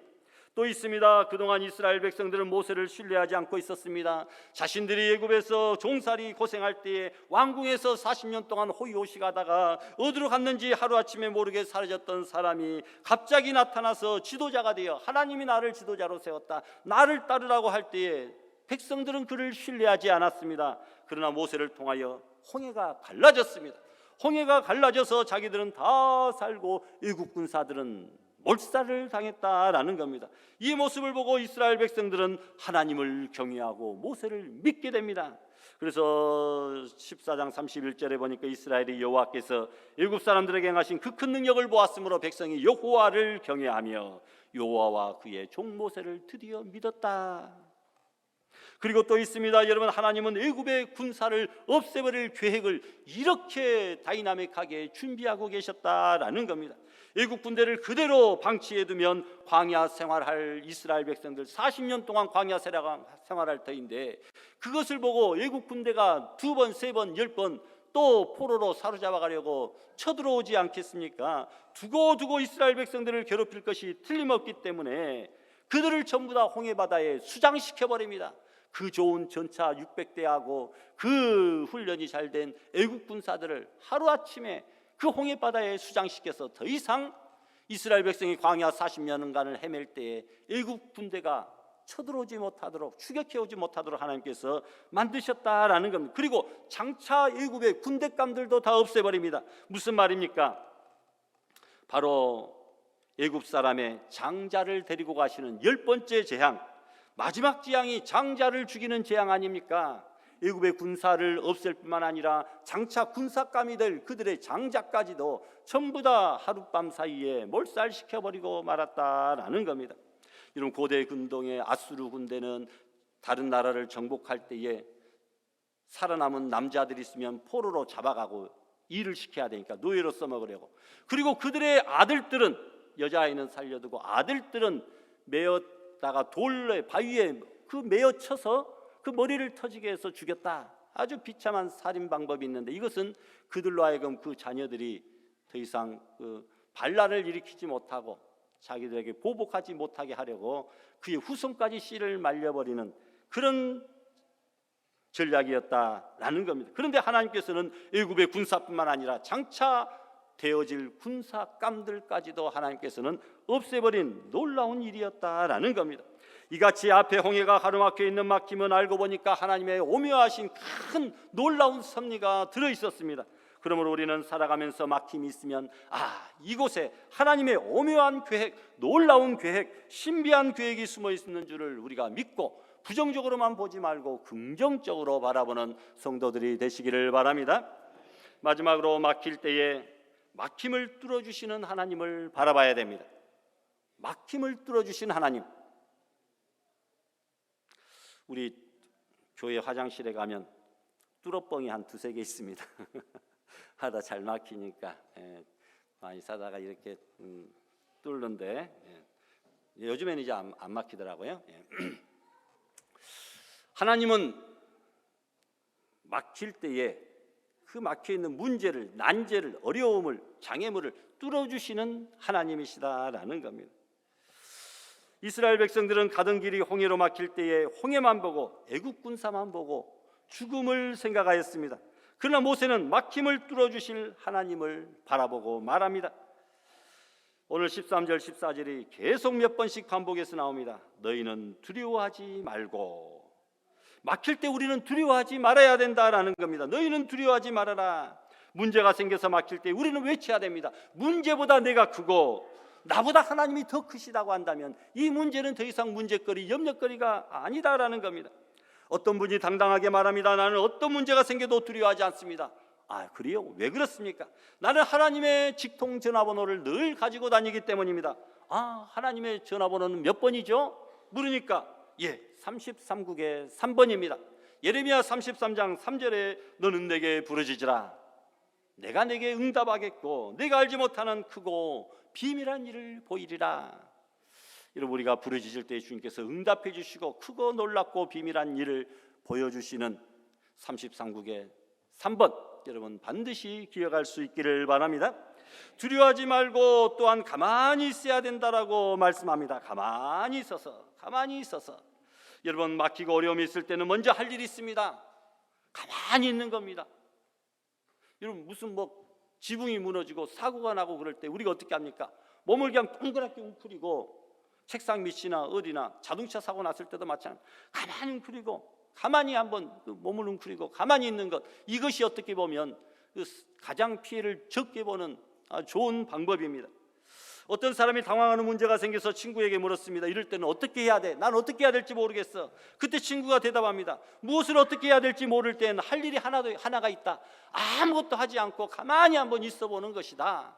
또 있습니다. 그동안 이스라엘 백성들은 모세를 신뢰하지 않고 있었습니다. 자신들이 애굽에서 종살이 고생할 때에 왕궁에서 40년 동안 호의호식하다가 어디로 갔는지 하루아침에 모르게 사라졌던 사람이 갑자기 나타나서 지도자가 되어 하나님이 나를 지도자로 세웠다, 나를 따르라고 할 때에 백성들은 그를 신뢰하지 않았습니다. 그러나 모세를 통하여 홍해가 갈라졌습니다. 홍해가 갈라져서 자기들은 다 살고 애굽 군사들은 몰살을 당했다라는 겁니다. 이 모습을 보고 이스라엘 백성들은 하나님을 경외하고 모세를 믿게 됩니다. 그래서 14장 31절에 보니까 이스라엘이 여호와께서 애굽 사람들에게 행하신 그 큰 능력을 보았으므로 백성이 여호와를 경외하며 여호와와 그의 종 모세를 드디어 믿었다. 그리고 또 있습니다. 여러분, 하나님은 애굽의 군사를 없애버릴 계획을 이렇게 다이나믹하게 준비하고 계셨다라는 겁니다. 애국 군대를 그대로 방치해두면 광야 생활할 이스라엘 백성들 40년 동안 광야 생활할 터인데, 그것을 보고 애국 군대가 2번, 3번, 10번 또 포로로 사로잡아가려고 쳐들어오지 않겠습니까? 두고두고 이스라엘 백성들을 괴롭힐 것이 틀림없기 때문에 그들을 전부 다 홍해바다에 수장시켜버립니다. 그 좋은 전차 600대하고 그 훈련이 잘된 애국 군사들을 하루아침에 그 홍해바다에 수장시켜서 더 이상 이스라엘 백성이 광야 40년간을 헤맬 때에 애국 군대가 쳐들어오지 못하도록, 추격해오지 못하도록 하나님께서 만드셨다라는 겁니다. 그리고 장차 애굽의 군대감들도 다 없애버립니다. 무슨 말입니까? 바로 애굽 사람의 장자를 데리고 가시는 10번째 재앙, 마지막 재앙이 장자를 죽이는 재앙 아닙니까? 애굽의 군사를 없앨 뿐만 아니라 장차 군사감이 될 그들의 장자까지도 전부 다 하룻밤 사이에 몰살시켜버리고 말았다라는 겁니다. 이런 고대 군동의 아수르 군대는 다른 나라를 정복할 때에 살아남은 남자들이 있으면 포로로 잡아가고 일을 시켜야 되니까 노예로 써먹으려고, 그리고 그들의 아들들은, 여자아이는 살려두고 아들들은 메었다가 돌에 바위에 그 메어 쳐서 그 머리를 터지게 해서 죽였다. 아주 비참한 살인 방법이 있는데, 이것은 그들로 하여금 그 자녀들이 더 이상 그 반란을 일으키지 못하고 자기들에게 보복하지 못하게 하려고 그의 후손까지 씨를 말려버리는 그런 전략이었다라는 겁니다. 그런데 하나님께서는 애굽의 군사뿐만 아니라 장차 되어질 군사감들까지도 하나님께서는 없애버린 놀라운 일이었다라는 겁니다. 이같이 앞에 홍해가 가로막혀 있는 막힘은 알고 보니까 하나님의 오묘하신 큰 놀라운 섭리가 들어있었습니다. 그러므로 우리는 살아가면서 막힘이 있으면 이곳에 하나님의 오묘한 계획, 놀라운 계획, 신비한 계획이 숨어 있는 줄을 우리가 믿고 부정적으로만 보지 말고 긍정적으로 바라보는 성도들이 되시기를 바랍니다. 마지막으로 막힐 때에 막힘을 뚫어주시는 하나님을 바라봐야 됩니다. 막힘을 뚫어주신 하나님. 우리 교회 화장실에 가면 뚫어뻥이 한 2-3개 있습니다. 하다 잘 막히니까 많이 사다가 이렇게 뚫는데 요즘에는 이제 안 막히더라고요. 하나님은 막힐 때에 그 막혀있는 문제를, 난제를, 어려움을, 장애물을 뚫어주시는 하나님이시다라는 겁니다. 이스라엘 백성들은 가던 길이 홍해로 막힐 때에 홍해만 보고 애국 군사만 보고 죽음을 생각하였습니다. 그러나 모세는 막힘을 뚫어주실 하나님을 바라보고 말합니다. 오늘 13절 14절이 계속 몇 번씩 반복해서 나옵니다. 너희는 두려워하지 말고. 막힐 때 우리는 두려워하지 말아야 된다라는 겁니다. 너희는 두려워하지 말아라. 문제가 생겨서 막힐 때 우리는 외쳐야 됩니다. 문제보다 내가 크고 나보다 하나님이 더 크시다고 한다면 이 문제는 더 이상 문제거리, 염려거리가 아니다라는 겁니다. 어떤 분이 당당하게 말합니다. 나는 어떤 문제가 생겨도 두려워하지 않습니다. 그래요? 왜 그렇습니까? 나는 하나님의 직통 전화번호를 늘 가지고 다니기 때문입니다. 하나님의 전화번호는 몇 번이죠? 물으니까 33국에 3번입니다. 예레미야 33장 3절에 너는 내게 부르짖으라. 내가 내게 응답하겠고 내가 알지 못하는 크고 비밀한 일을 보이리라. 여러분, 우리가 부르짖을 때 주님께서 응답해 주시고 크고 놀랍고 비밀한 일을 보여주시는 33국의 3번, 여러분 반드시 기억할 수 있기를 바랍니다. 두려워하지 말고 또한 가만히 있어야 된다라고 말씀합니다. 가만히 있어서 여러분, 막히고 어려움이 있을 때는 먼저 할 일이 있습니다. 가만히 있는 겁니다. 여러분, 무슨 지붕이 무너지고 사고가 나고 그럴 때 우리가 어떻게 합니까? 몸을 그냥 동그랗게 웅크리고, 책상 밑이나 어디나 자동차 사고 났을 때도 마찬가지로 가만히 웅크리고, 가만히 한번 몸을 웅크리고 가만히 있는 것, 이것이 어떻게 보면 가장 피해를 적게 보는 좋은 방법입니다. 어떤 사람이 당황하는 문제가 생겨서 친구에게 물었습니다. 이럴 때는 어떻게 해야 돼? 난 어떻게 해야 될지 모르겠어. 그때 친구가 대답합니다. 무엇을 어떻게 해야 될지 모를 때는 할 일이 하나가 있다. 아무것도 하지 않고 가만히 한번 있어 보는 것이다.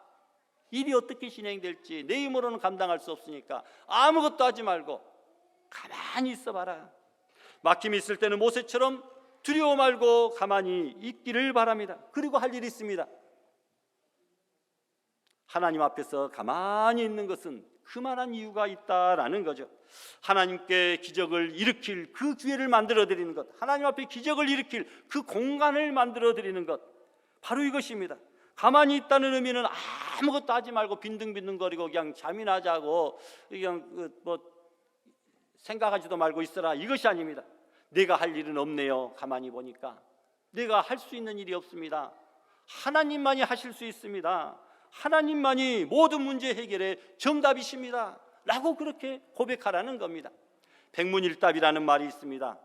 일이 어떻게 진행될지 내 힘으로는 감당할 수 없으니까 아무것도 하지 말고 가만히 있어 봐라. 막힘이 있을 때는 모세처럼 두려워 말고 가만히 있기를 바랍니다. 그리고 할 일이 있습니다. 하나님 앞에서 가만히 있는 것은 그만한 이유가 있다라는 거죠. 하나님께 기적을 일으킬 그 기회를 만들어 드리는 것, 하나님 앞에 기적을 일으킬 그 공간을 만들어 드리는 것, 바로 이것입니다. 가만히 있다는 의미는 아무것도 하지 말고 빈둥빈둥거리고 그냥 잠이나 자고 그냥 생각하지도 말고 있어라, 이것이 아닙니다. 내가 할 일은 없네요. 가만히 보니까 내가 할 수 있는 일이 없습니다. 하나님만이 하실 수 있습니다. 하나님만이 모든 문제 해결의 정답이십니다 라고 그렇게 고백하라는 겁니다. 백문일답이라는 말이 있습니다.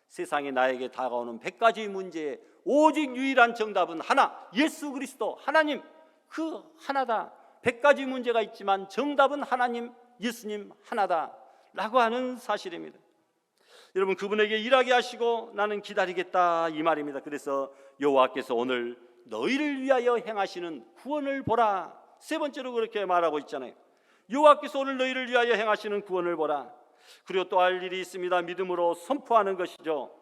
세상에 나에게 다가오는 100가지 문제에 오직 유일한 정답은 하나, 예수 그리스도 하나님, 그 하나다. 100가지 문제가 있지만 정답은 하나님, 예수님 하나다 라고 하는 사실입니다. 여러분, 그분에게 일하게 하시고 나는 기다리겠다, 이 말입니다. 그래서 여호와께서 오늘 너희를 위하여 행하시는 구원을 보라. 세 번째로 그렇게 말하고 있잖아요. 여호와께서 오늘 너희를 위하여 행하시는 구원을 보라. 그리고 또 할 일이 있습니다. 믿음으로 선포하는 것이죠.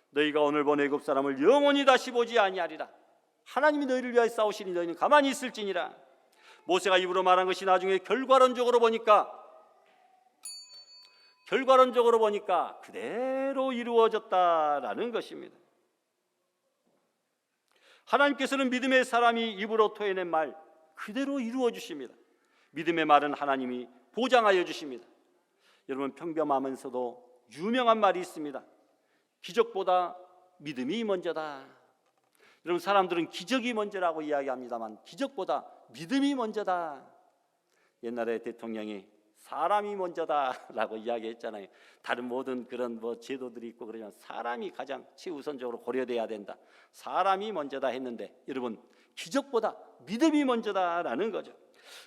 너희가 오늘 본 애굽 사람을 영원히 다시 보지 아니하리라. 하나님이 너희를 위하여 싸우시니 너희는 가만히 있을지니라. 모세가 입으로 말한 것이 나중에 결과론적으로 보니까 그대로 이루어졌다라는 것입니다. 하나님께서는 믿음의 사람이 입으로 토해낸 말 그대로 이루어 주십니다. 믿음의 말은 하나님이 보장하여 주십니다. 여러분, 평범하면서도 유명한 말이 있습니다. 기적보다 믿음이 먼저다. 여러분, 사람들은 기적이 먼저라고 이야기합니다만 기적보다 믿음이 먼저다. 옛날에 대통령이 사람이 먼저다라고 이야기했잖아요. 다른 모든 그런 제도들이 있고 그러지만 사람이 가장 최우선적으로 고려돼야 된다. 사람이 먼저다 했는데 여러분, 기적보다 믿음이 먼저다라는 거죠.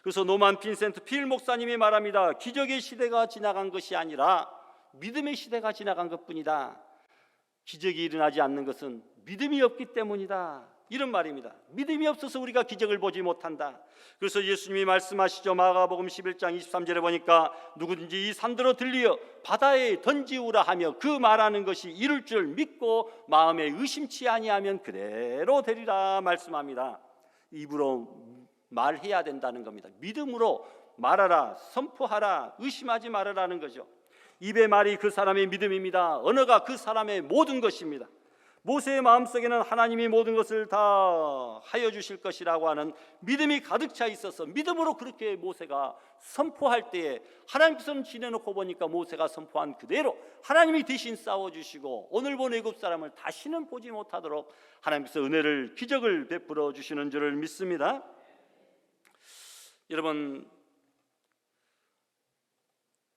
그래서 노만 빈센트 필 목사님이 말합니다. 기적의 시대가 지나간 것이 아니라 믿음의 시대가 지나간 것뿐이다. 기적이 일어나지 않는 것은 믿음이 없기 때문이다, 이런 말입니다. 믿음이 없어서 우리가 기적을 보지 못한다. 그래서 예수님이 말씀하시죠. 마가복음 11장 23절에 보니까 누구든지 이 산더러 들리어 바다에 던지우라 하며 그 말하는 것이 이룰 줄 믿고 마음에 의심치 아니하면 그대로 되리라 말씀합니다. 입으로 말해야 된다는 겁니다. 믿음으로 말하라, 선포하라, 의심하지 말아라는 거죠. 입의 말이 그 사람의 믿음입니다. 언어가 그 사람의 모든 것입니다. 모세의 마음속에는 하나님이 모든 것을 다 하여 주실 것이라고 하는 믿음이 가득 차 있어서 믿음으로 그렇게 모세가 선포할 때에 하나님께서는 지내놓고 보니까 모세가 선포한 그대로 하나님이 대신 싸워주시고 오늘 본 애굽 사람을 다시는 보지 못하도록 하나님께서 은혜를, 기적을 베풀어 주시는 줄을 믿습니다. 여러분,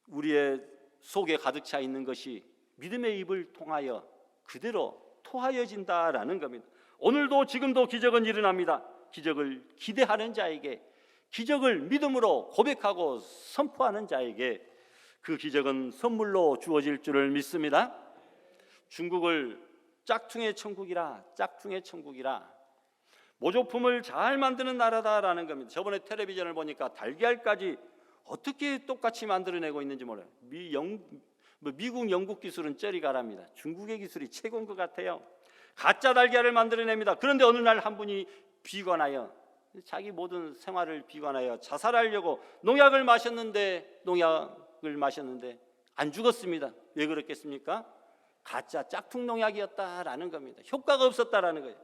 우리의 속에 가득 차 있는 것이 믿음의 입을 통하여 그대로 토하여진다라는 겁니다. 오늘도 지금도 기적은 일어납니다. 기적을 기대하는 자에게, 기적을 믿음으로 고백하고 선포하는 자에게 그 기적은 선물로 주어질 줄을 믿습니다. 중국을 짝퉁의 천국이라 모조품을 잘 만드는 나라다라는 겁니다. 저번에 텔레비전을 보니까 달걀까지 어떻게 똑같이 만들어내고 있는지 몰라요. 뭐 미국, 영국 기술은 쩌리 가랍니다. 중국의 기술이 최고인 것 같아요. 가짜 달걀을 만들어냅니다. 그런데 어느 날 한 분이 비관하여 자기 모든 생활을 비관하여 자살하려고 농약을 마셨는데 안 죽었습니다. 왜 그렇겠습니까? 가짜 짝퉁 농약이었다라는 겁니다. 효과가 없었다라는 거예요.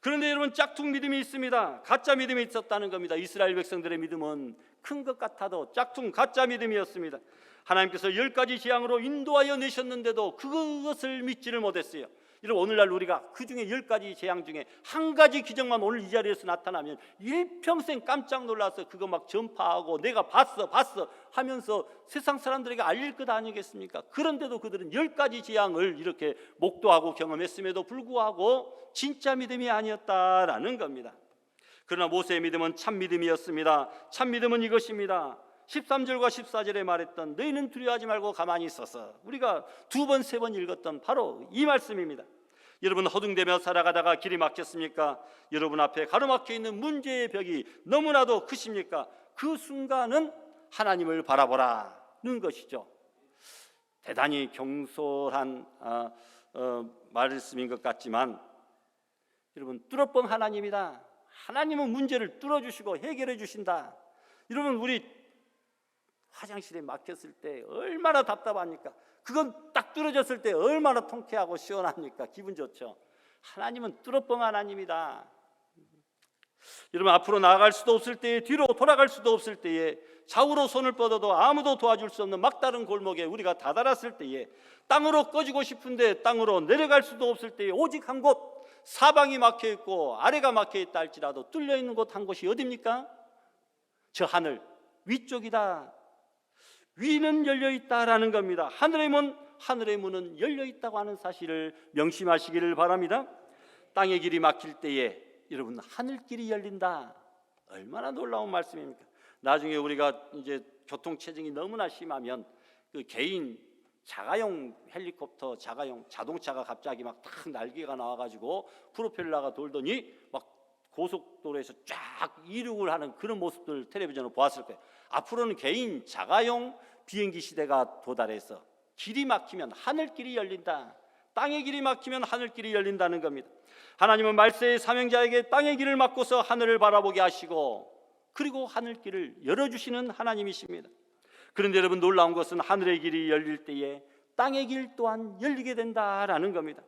그런데 여러분, 짝퉁 믿음이 있습니다. 가짜 믿음이 있었다는 겁니다. 이스라엘 백성들의 믿음은 큰 것 같아도 짝퉁 가짜 믿음이었습니다. 하나님께서 10가지 재앙으로 인도하여 내셨는데도 그것을 믿지를 못했어요. 여러분, 오늘날 우리가 그 중에 10가지 재앙 중에 한 가지 기적만 오늘 이 자리에서 나타나면 일평생 깜짝 놀라서 그거 막 전파하고 내가 봤어 하면서 세상 사람들에게 알릴 것 아니겠습니까? 그런데도 그들은 10가지 재앙을 이렇게 목도하고 경험했음에도 불구하고 진짜 믿음이 아니었다라는 겁니다. 그러나 모세의 믿음은 참 믿음이었습니다. 참 믿음은 이것입니다. 13절과 14절에 말했던 너희는 두려워하지 말고 가만히 있어서, 우리가 2번, 3번 읽었던 바로 이 말씀입니다. 여러분, 허둥대며 살아가다가 길이 막혔습니까? 여러분 앞에 가로막혀 있는 문제의 벽이 너무나도 크십니까? 그 순간은 하나님을 바라보라는 것이죠. 대단히 경솔한 말씀인 것 같지만 여러분, 뚫어뻥 하나님이다. 하나님은 문제를 뚫어주시고 해결해 주신다. 여러분, 우리 화장실에 막혔을 때 얼마나 답답합니까? 그건 딱 뚫어졌을 때 얼마나 통쾌하고 시원합니까? 기분 좋죠. 하나님은 뚫어뻥 하나님이다. 여러분, 앞으로 나아갈 수도 없을 때에, 뒤로 돌아갈 수도 없을 때에, 좌우로 손을 뻗어도 아무도 도와줄 수 없는 막다른 골목에 우리가 다다랐을 때에, 땅으로 꺼지고 싶은데 땅으로 내려갈 수도 없을 때에 오직 한 곳, 사방이 막혀있고 아래가 막혀있다 할지라도 뚫려있는 곳 한 곳이 어디입니까? 저 하늘 위쪽이다. 위는 열려있다라는 겁니다. 하늘의 문은 열려있다고 하는 사실을 명심하시기를 바랍니다. 땅의 길이 막힐 때에 여러분, 하늘길이 열린다. 얼마나 놀라운 말씀입니까? 나중에 우리가 이제 교통체증이 너무나 심하면 그 개인 자가용 헬리콥터, 자가용 자동차가 갑자기 막 탁 날개가 나와가지고 프로펠러가 돌더니 막 고속도로에서 쫙 이륙을 하는 그런 모습들 텔레비전으로 보았을 거예요. 앞으로는 개인 자가용 비행기 시대가 도달해서 길이 막히면 하늘길이 열린다. 땅의 길이 막히면 하늘길이 열린다는 겁니다. 하나님은 말세의 사명자에게 땅의 길을 막고서 하늘을 바라보게 하시고 그리고 하늘길을 열어주시는 하나님이십니다. 그런데 여러분, 놀라운 것은 하늘의 길이 열릴 때에 땅의 길 또한 열리게 된다라는 겁니다.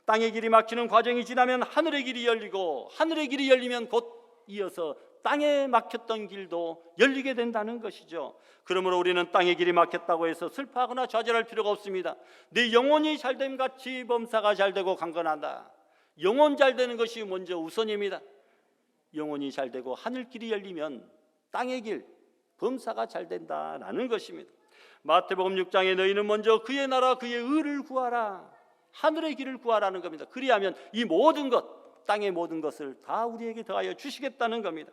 땅의 길이 막히는 과정이 지나면 하늘의 길이 열리고, 하늘의 길이 열리면 곧 이어서 땅에 막혔던 길도 열리게 된다는 것이죠. 그러므로 우리는 땅의 길이 막혔다고 해서 슬퍼하거나 좌절할 필요가 없습니다. 내 영혼이 잘됨 같이 범사가 잘되고 강건하다. 영혼 잘되는 것이 먼저 우선입니다. 영혼이 잘되고 하늘길이 열리면 땅의 길, 범사가 잘된다라는 것입니다. 마태복음 6장에 너희는 먼저 그의 나라 그의 의를 구하라. 하늘의 길을 구하라는 겁니다. 그리하면 이 모든 것, 땅의 모든 것을 다 우리에게 더하여 주시겠다는 겁니다.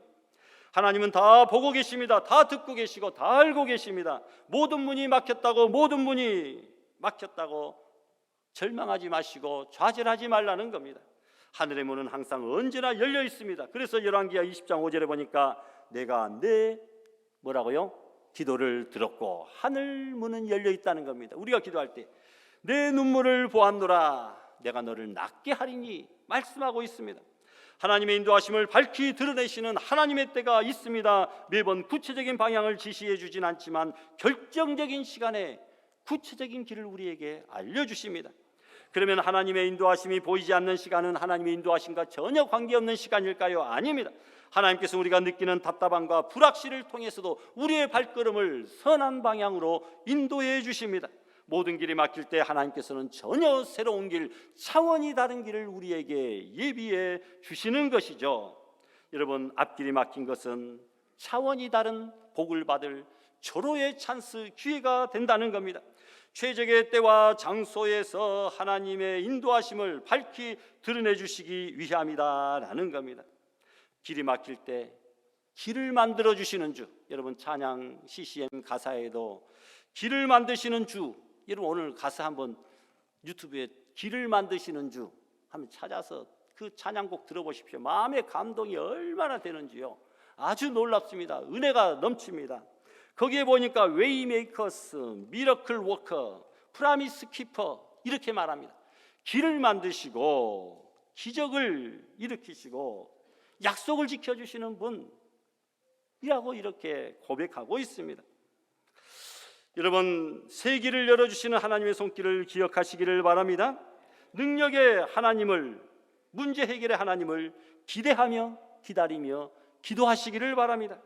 하나님은 다 보고 계십니다. 다 듣고 계시고 다 알고 계십니다. 모든 문이 막혔다고 절망하지 마시고 좌절하지 말라는 겁니다. 하늘의 문은 항상 언제나 열려 있습니다. 그래서 열왕기하 20장 5절에 보니까 내가 내 기도를 들었고 하늘 문은 열려 있다는 겁니다. 우리가 기도할 때 내 눈물을 보았노라, 내가 너를 낫게 하리니 말씀하고 있습니다. 하나님의 인도하심을 밝히 드러내시는 하나님의 때가 있습니다. 매번 구체적인 방향을 지시해 주진 않지만 결정적인 시간에 구체적인 길을 우리에게 알려주십니다. 그러면 하나님의 인도하심이 보이지 않는 시간은 하나님의 인도하심과 전혀 관계없는 시간일까요? 아닙니다. 하나님께서 우리가 느끼는 답답함과 불확실을 통해서도 우리의 발걸음을 선한 방향으로 인도해 주십니다. 모든 길이 막힐 때 하나님께서는 전혀 새로운 길, 차원이 다른 길을 우리에게 예비해 주시는 것이죠. 여러분, 앞길이 막힌 것은 차원이 다른 복을 받을 절호의 찬스, 기회가 된다는 겁니다. 최적의 때와 장소에서 하나님의 인도하심을 밝히 드러내 주시기 위함이다라는 겁니다. 길이 막힐 때 길을 만들어 주시는 주, 여러분 찬양 CCM 가사에도 길을 만드시는 주, 여러분 오늘 가사 한번 유튜브에 길을 만드시는 주 한번 찾아서 그 찬양곡 들어보십시오. 마음의 감동이 얼마나 되는지요. 아주 놀랍습니다. 은혜가 넘칩니다. 거기에 보니까 웨이메이커스, 미러클 워커, 프라미스 키퍼 이렇게 말합니다. 길을 만드시고 기적을 일으키시고 약속을 지켜주시는 분이라고 이렇게 고백하고 있습니다. 여러분, 새 길을 열어주시는 하나님의 손길을 기억하시기를 바랍니다. 능력의 하나님을, 문제 해결의 하나님을 기대하며 기다리며 기도하시기를 바랍니다.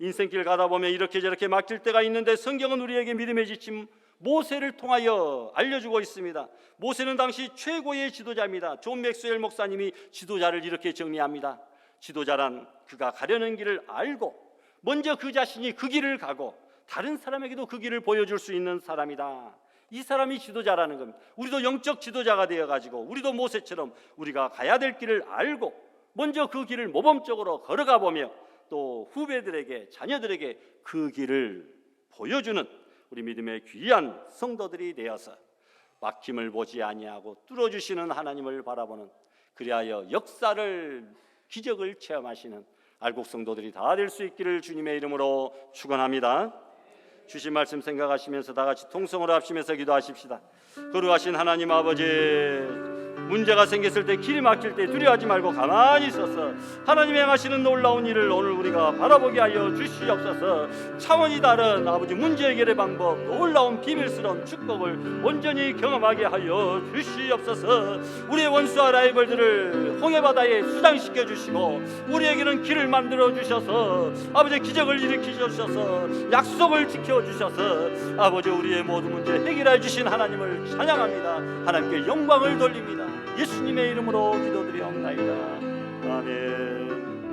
인생길 가다 보면 이렇게 저렇게 막힐 때가 있는데 성경은 우리에게 믿음의 지침 모세를 통하여 알려주고 있습니다. 모세는 당시 최고의 지도자입니다. 존 맥스웰 목사님이 지도자를 이렇게 정리합니다. 지도자란 그가 가려는 길을 알고 먼저 그 자신이 그 길을 가고 다른 사람에게도 그 길을 보여줄 수 있는 사람이다. 이 사람이 지도자라는 겁니다. 우리도 영적 지도자가 되어가지고 우리도 모세처럼 우리가 가야 될 길을 알고 먼저 그 길을 모범적으로 걸어가 보며 또 후배들에게, 자녀들에게 그 길을 보여주는 우리 믿음의 귀한 성도들이 되어서 막힘을 보지 아니하고 뚫어주시는 하나님을 바라보는, 그리하여 역사를, 기적을 체험하시는 알곡 성도들이 다 될 수 있기를 주님의 이름으로 축원합니다. 주신 말씀 생각하시면서 다 같이 통성으로 합심해서 기도하십시다. 거룩하신 하나님 아버지, 문제가 생겼을 때, 길이 막힐 때 두려워하지 말고 가만히 있어서 하나님이 행하시는 놀라운 일을 오늘 우리가 바라보게 하여 주시옵소서. 차원이 다른 아버지 문제 해결의 방법, 놀라운 비밀스러운 축복을 온전히 경험하게 하여 주시옵소서. 우리의 원수와 라이벌들을 홍해바다에 수장시켜 주시고 우리에게는 길을 만들어 주셔서 아버지 기적을 일으키셔 주셔서 약속을 지켜 주셔서 아버지 우리의 모든 문제 해결해 주신 하나님을 찬양합니다. 하나님께 영광을 돌립니다. 예수님의 이름으로 기도드리옵나이다. 아멘.